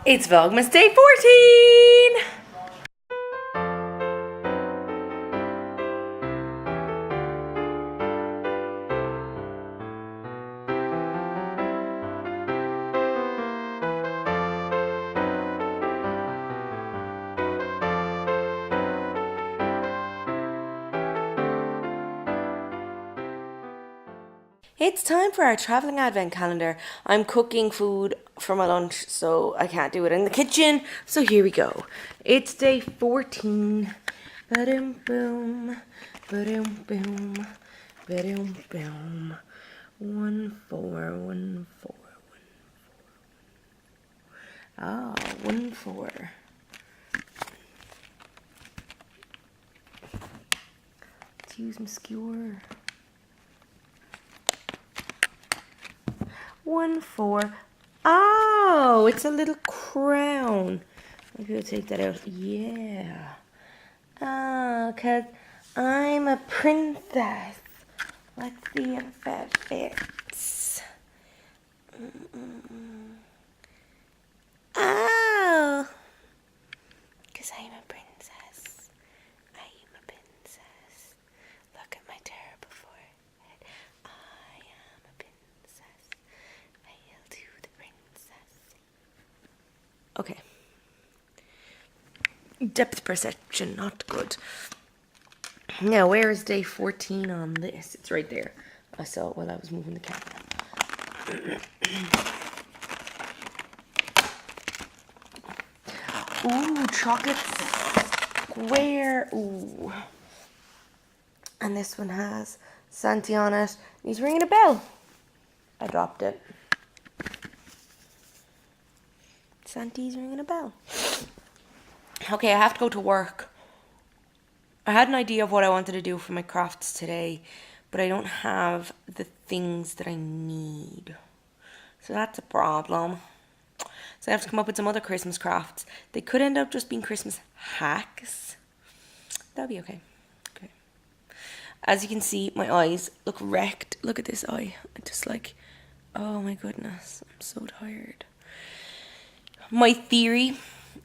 It's Vlogmas Day 14! It's time for our travelling advent calendar. I'm cooking food for my lunch, so I can't do it in the kitchen. So here we go. It's day 14. Ba-dum boom, ba-dum boom, ba-dum boom. 1 4 1 4 1 4 1 4. Ah, 1 4. Let's use my skewer. 1 4. Oh, it's a little crown. Maybe we'll take that out. Yeah. Oh, because I'm a princess. Let's see if that fits. Oh, because I'm a princess. I'm a princess. Look at my terrible forehead. I am a princess. Hail to the princess. Okay. Depth perception, not good. Now, where is day 14 on this? It's right there. I saw it while I was moving the camera. Ooh, chocolate square. Ooh. And this one has Santi on it. He's ringing a bell. I dropped it. Santi's ringing a bell. Okay, I have to go to work. I had an idea of what I wanted to do for my crafts today, but I don't have the things that I need. So that's a problem. So I have to come up with some other Christmas crafts. They could end up just being Christmas hacks. That'll be okay. Okay. As you can see, my eyes look wrecked. Look at this eye. I'm just like, oh my goodness, I'm so tired. My theory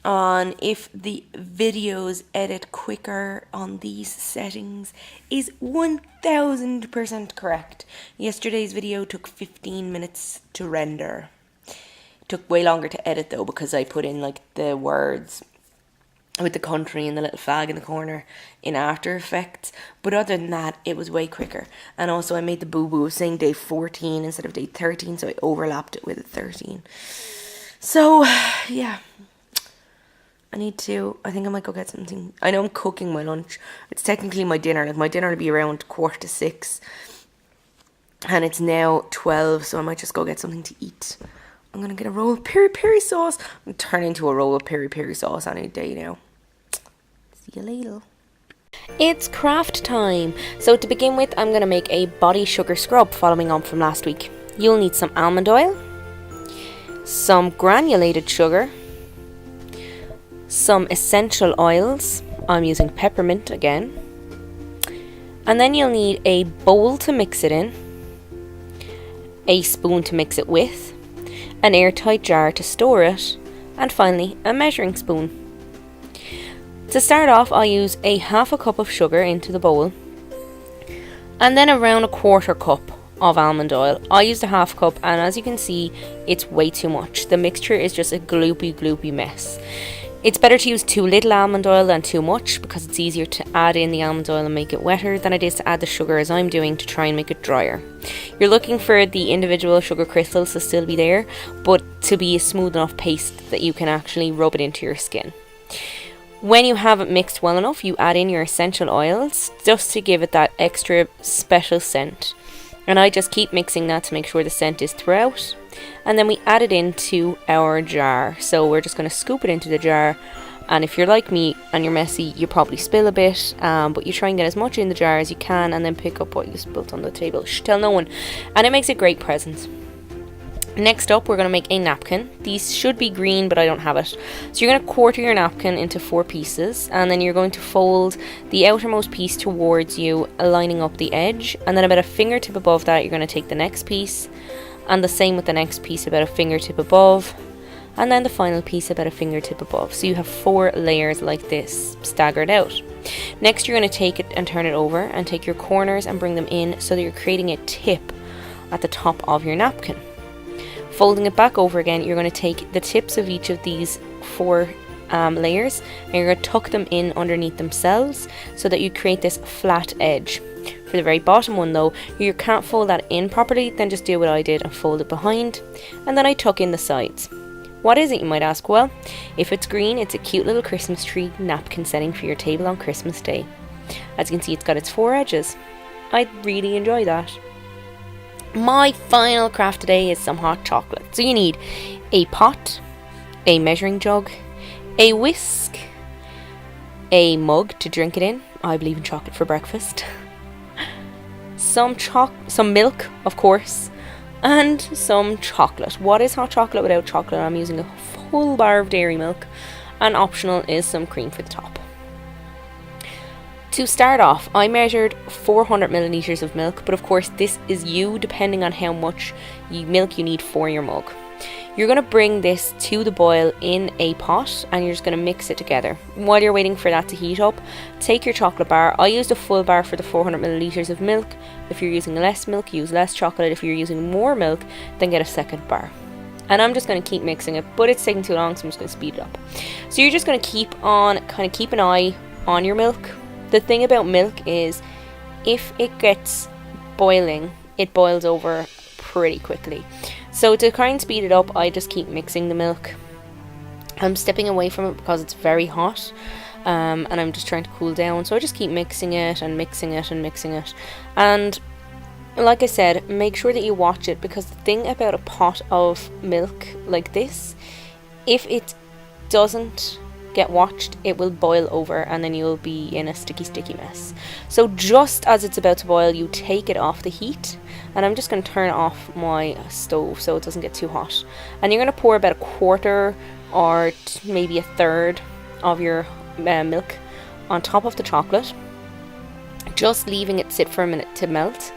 on if the videos edit quicker on these settings is 1000% correct. Yesterday's video took 15 minutes to render. It took way longer to edit though because I put in like the words with the country and the little flag in the corner in After Effects. But other than that, it was way quicker. And also I made the boo-boo of saying day 14 instead of day 13, so I overlapped it with 13. So, yeah. I think I might go get something. I know I'm cooking my lunch. It's technically my dinner. Like my dinner will be around 5:45. And it's now 12, so I might just go get something to eat. I'm going to get a roll of peri-peri sauce. I'm going to turn into a roll of peri-peri sauce any day now. See you later. It's craft time. So to begin with, I'm going to make a body sugar scrub following on from last week. You'll need some almond oil, some granulated sugar, some essential oils. I'm using peppermint again. And then you'll need a bowl to mix it in, a spoon to mix it with, an airtight jar to store it, and finally a measuring spoon. To start off, I'll use a half a cup of sugar into the bowl and then around a 1/4 cup of almond oil. I used a half cup and as you can see, it's way too much. The mixture is just a gloopy mess. It's better to use too little almond oil than too much because it's easier to add in the almond oil and make it wetter than it is to add the sugar as I'm doing to try and make it drier. You're looking for the individual sugar crystals to still be there, but to be a smooth enough paste that you can actually rub it into your skin. When you have it mixed well enough, you add in your essential oils just to give it that extra special scent. And I just keep mixing that to make sure the scent is throughout. And then we add it into our jar. So we're just going to scoop it into the jar. And if you're like me and you're messy, you probably spill a bit. But you try and get as much in the jar as you can and then pick up what you spilled on the table. Shh, tell no one. And it makes a great present. Next up, we're going to make a napkin. These should be green, but I don't have it. So you're going to quarter your napkin into 4 pieces, and then you're going to fold the outermost piece towards you, lining up the edge, and then about a fingertip above that, you're going to take the next piece, and the same with the next piece, about a fingertip above, and then the final piece about a fingertip above. So you have 4 layers like this staggered out. Next you're going to take it and turn it over and take your corners and bring them in so that you're creating a tip at the top of your napkin. Folding it back over again, you're going to take the tips of each of these 4 layers and you're going to tuck them in underneath themselves so that you create this flat edge. For the very bottom one though, you can't fold that in properly, then just do what I did and fold it behind, and then I tuck in the sides. What is it, you might ask? Well, if it's green, it's a cute little Christmas tree napkin setting for your table on Christmas Day. As you can see, it's got its 4 edges. I really enjoy that. My final craft today is some hot chocolate. So you need a pot, a measuring jug, a whisk, a mug to drink it in. I believe in chocolate for breakfast. Some milk, of course, and some chocolate. What is hot chocolate without chocolate? I'm using a full bar of dairy milk, and optional is some cream for the top. To start off, I measured 400 milliliters of milk, but of course this is you depending on how much milk you need for your mug. You're going to bring this to the boil in a pot and you're just going to mix it together. While you're waiting for that to heat up, take your chocolate bar. I used a full bar for the 400 milliliters of milk. If you're using less milk, use less chocolate. If you're using more milk, then get a second bar. And I'm just going to keep mixing it, but it's taking too long, so I'm just going to speed it up. So you're just going to keep an eye on your milk. The thing about milk is if it gets boiling, it boils over pretty quickly. So to try and speed it up, I just keep mixing the milk. I'm stepping away from it because it's very hot, and I'm just trying to cool down. So I just keep mixing it and mixing it and mixing it. And like I said, make sure that you watch it, because the thing about a pot of milk like this, if it doesn't get watched, it will boil over and then you'll be in a sticky mess. So just as it's about to boil, you take it off the heat, and I'm just going to turn off my stove so it doesn't get too hot. And you're going to pour about a quarter or maybe a third of your milk on top of the chocolate, just leaving it sit for a minute to melt.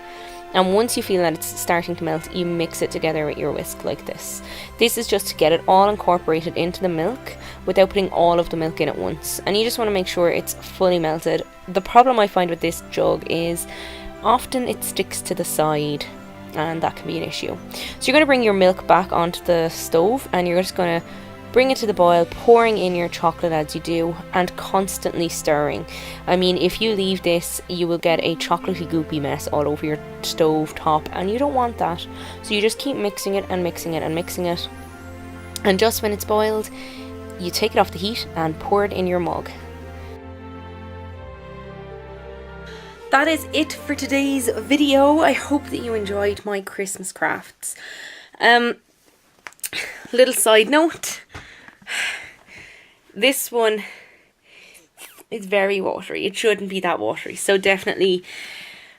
And once you feel that it's starting to melt, you mix it together with your whisk like this. This is just to get it all incorporated into the milk without putting all of the milk in at once. And you just want to make sure it's fully melted. The problem I find with this jug is often it sticks to the side, and that can be an issue. So you're going to bring your milk back onto the stove and you're just going to bring it to the boil, pouring in your chocolate as you do and constantly stirring. I mean, if you leave this, you will get a chocolatey goopy mess all over your stove top, and you don't want that. So you just keep mixing it and mixing it and mixing it. And just when it's boiled, you take it off the heat and pour it in your mug. That is it for today's video. I hope that you enjoyed my Christmas crafts. Little side note, this one is very watery. It shouldn't be that watery, so definitely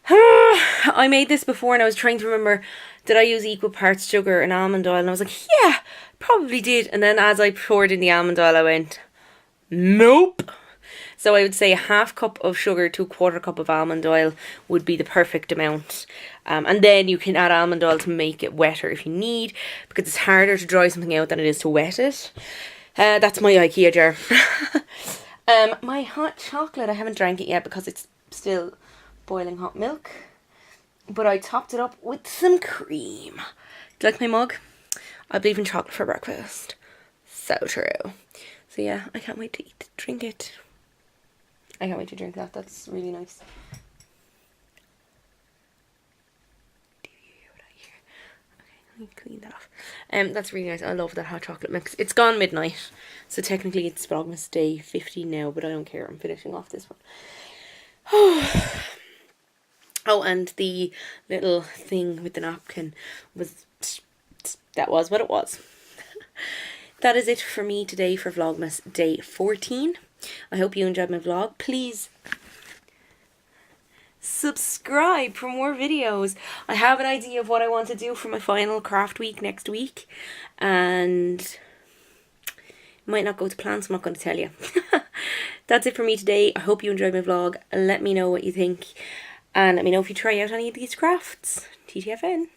I made this before and I was trying to remember, did I use equal parts sugar and almond oil? And I was like, yeah, probably did. And then as I poured in the almond oil, I went, nope. So I would say a half cup of sugar to a quarter cup of almond oil would be the perfect amount. And then you can add almond oil to make it wetter if you need, because it's harder to dry something out than it is to wet it. That's my IKEA jar. My hot chocolate, I haven't drank it yet because it's still boiling hot milk. But I topped it up with some cream. Do you like my mug? I believe in chocolate for breakfast. So true. So yeah, I can't wait to drink it. I can't wait to drink that. That's really nice. Do you hear what I hear? Okay, let me clean that off. That's really nice. I love that hot chocolate mix. It's gone midnight, so technically it's Vlogmas day 15 now, but I don't care. I'm finishing off this one. Oh, and the little thing with the napkin was what it was. That is it for me today for Vlogmas day 14. I hope you enjoyed my vlog. Please subscribe for more videos. I have an idea of what I want to do for my final craft week next week, and it might not go to plan, so I'm not going to tell you. That's it for me today. I hope you enjoyed my vlog. Let me know what you think, and let me know if you try out any of these crafts. TTFN.